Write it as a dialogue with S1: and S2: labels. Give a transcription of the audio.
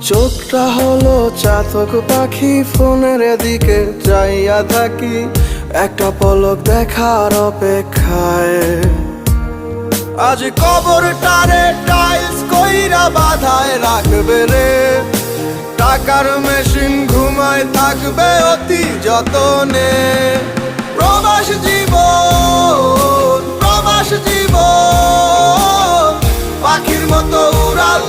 S1: চোখটা হলো চাতক পাখি, ফোনের দিকে চাইয়া থাকি একটা পলক দেখার অপেক্ষায়। আজ কবরটারে টাইলস কইরা বাধায় রাখবে রে, টাকার মেশিন ঘুমায় থাকবে অতি যতনে। প্রবাস জীবন, প্রবাস জীবন, পাখির মতো উড়াল